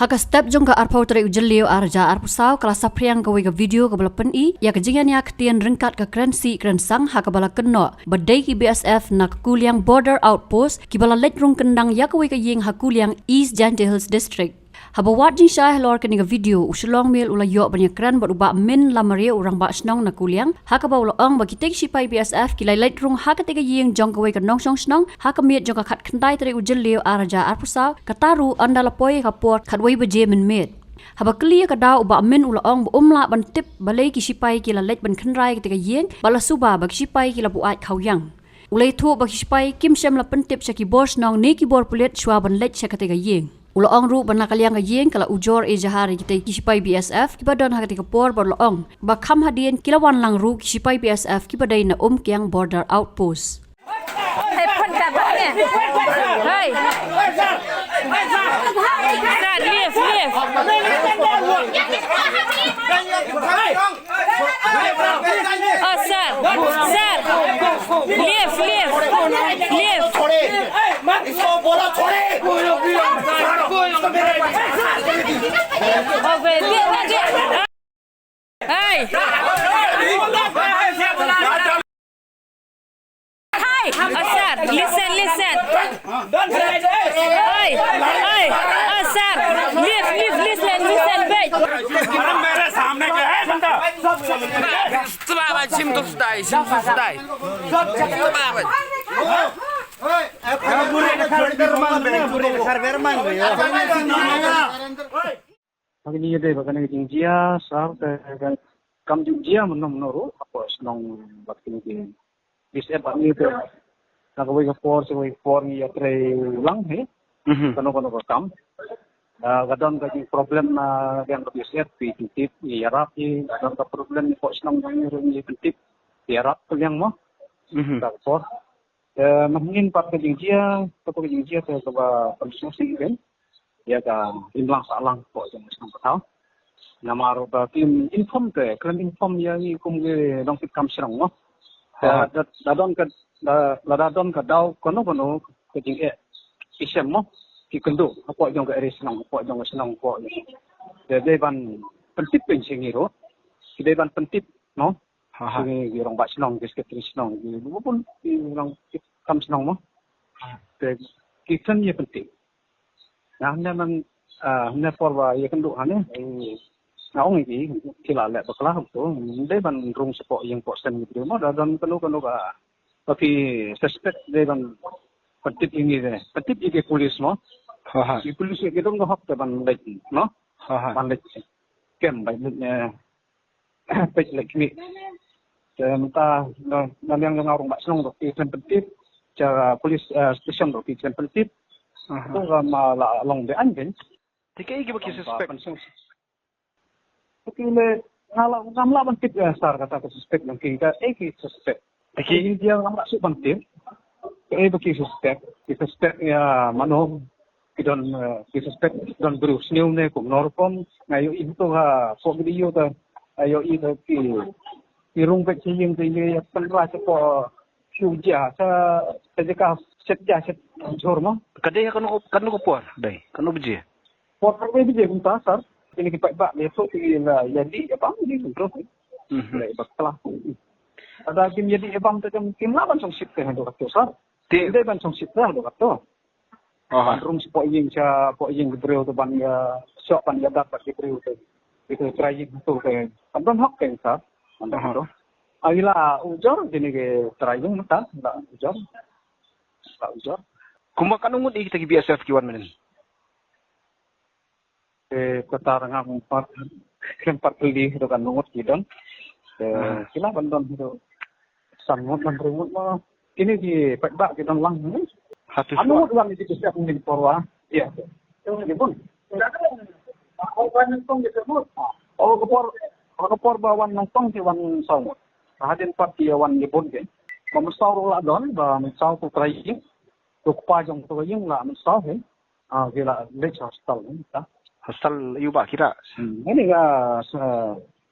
Haka step jong ka arpau tere ujelio arja arpusau kala sapriang ka wega video ka bala pen ya kejingan ya ketian rengkat ka krensi krensang haka bala keno badai ki BSF na kuliang border outpost ki bala letrung kendang ya ka wega yeng hakuliang East Jante Hills District. Haba wat jing syah lor ka ninga video usulong mil ula yok banyak kran bat uba min lamaria urang ba snong na kuliang haka ba ula ong bagi tek sipai BSF ki lai letrung haka tega yeng jong ka wega nong song snong haka miet jong ka khat kendai tere ujelio arja arpusau kataru andala poi ka port khat wei baje min miet. Haba kelia ka daw uba min ula ong umla ban tip balai ki sipai ki la lek ban khandrai tega yeng bala suba bagi sipai ki la buat khawyang. Ulai thu bagi sipai kim syam la pentip syaki bos nong ni ki bor pulet shwa ban lek syaka tega yeng. Ula ong ru ban nakaliang ka yeng kala ujor e jahari kita ki sipai BSF ki badon haka tega por bor la ong ba kham hadien kilawan lang ru ki sipai BSF ki badai na kiang border outpost. Hey, pun kat bahnya. Hey. Sir, leave. Oh, sir. Leave. इसको बोला छोड़े Okay, get. Hey. Hi, sir, listen. Hey, sir, leave, listen, wait. मेरे सामने क्या है बंदा Pagi deh, bahkan jinjia, sar, kam jinjia menoro, apa senang waktu ini. Bisa bagi itu, nak kau for ni ya tray ulang he, kano kam. Kadang kaki problem yang bisa tip ya rapi, kadang ka problem kau senang yang tip ya rap yang mah. Tak for. Mungkin part jinjia, tapi jinjia saya coba konsumsi kan. Ya kan imlang salang kok yang senang tahu. Nama roda tim inform ke, kalian inform yang ikum ke dong fit kam serang mah. Dadon ka daw kono ke jing isem mo ki kendo apa jong ka senang apa jong senang ko de ban pentip pensing iro ki de ban pentip no ni girong ba senang disketri senang ni pun orang kam senang mo de ki kan ye pentip nah man na forwa ye kendo ane naong iki kila le bakla to de ban rung sepo yang posen gitu mo dadon keno ba tapi suspect de ban petip ini de petip iki polis mo si polis iki dong hak te ban lek no ban lek kem ban pej lek ni menta na yang ngarung ba senong do ikan petip cara polis station do ikan petip to ma la long de anjen tikai iki baki suspect Tapi le ngamla ban tip sar kata suspect nang kita suspect Iki dia nggak masuk penting. Bagi suspek ya mano kidon suspek don berus new ne kum norkom ngayo itu ha kok video ta ayo itu ki rung pek sing ya penra ko suja sa sejaka setja set jormo kadai kan ko por dai kan biji por biji kum pasar ini kita bak besok la jadi apa ni kontrol lai baklah ada kim jadi ebam tu kim laban song sit kan do kato sar de ban song sit dah do kato rum si po ying betreu tu ban ya sok ban ya dapat betreu tu itu try itu ke abang hok kan sar ando agila ujor dini ke try yung mata da ujor kuma kanungut iki tagi BSF kiwan menen ketarang empat kali itu kan nungut kidon sila bandon itu sangat menurut mah ini di pekbak kita lang anu uang di situ siap mungkin porwa iya itu pun nongtong disebut kepor bawan nongtong si wan song hadin part dia wan dipun ke memesau lah don ba memesau tu trying tu pajong tu yang lah memesau he gila lech hostel ni ta hostel yuba kira ini ga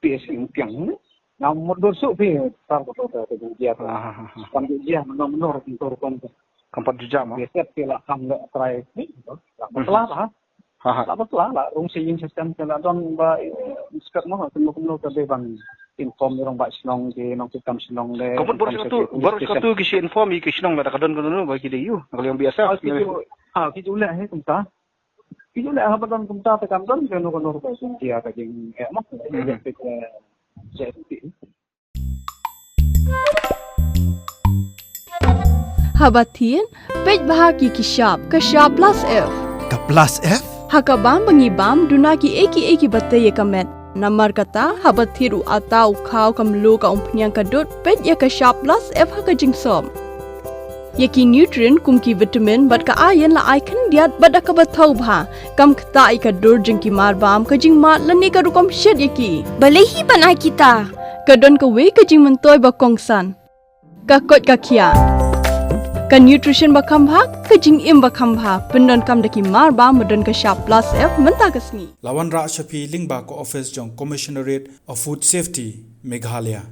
PS impiang na modor su pi tar ko to dia kan dia menor untuk kon kampat juja mah biasa pila kam le try ni masalah ha Ha. Tak apa lah, rong sing sistem kala don ba inspect mo kung ka be bang inform orang ba sinong ke nong kitam sinong le. Kapun baru satu kisi inform iki sinong la kadon kono ba kidi yu. Kalau yang biasa. Kitu le he kumta. Kitu le ha badon kumta ta kam don kono ba dia ka jing mo. Habatin, pej bahagi kishab, kashab plus F. Ka plus F? Hakabam bangibam dunaki eki batay kamet. Namar kata habathiru atau kau kamlu ka umpnyang kadut pej ya kashab plus F hakajing som. Yaki nutrient kumki vitamin bat ka ayan la icon diat bat akabatau bha. Kam kata ikadur jengki marbam kajing mat lani ka rukom shed yaki. Balehi banai kita. Kadon ka we kajing mentoy bakongsan. Kakot kakia. Ka nutrition bakam bha kajing im bakam bha pendon kam daki marba medon ka sharp plus F menta kasni. Lawan Ra Shafi Lingba ko office jong Commissionerate of Food Safety Meghalaya.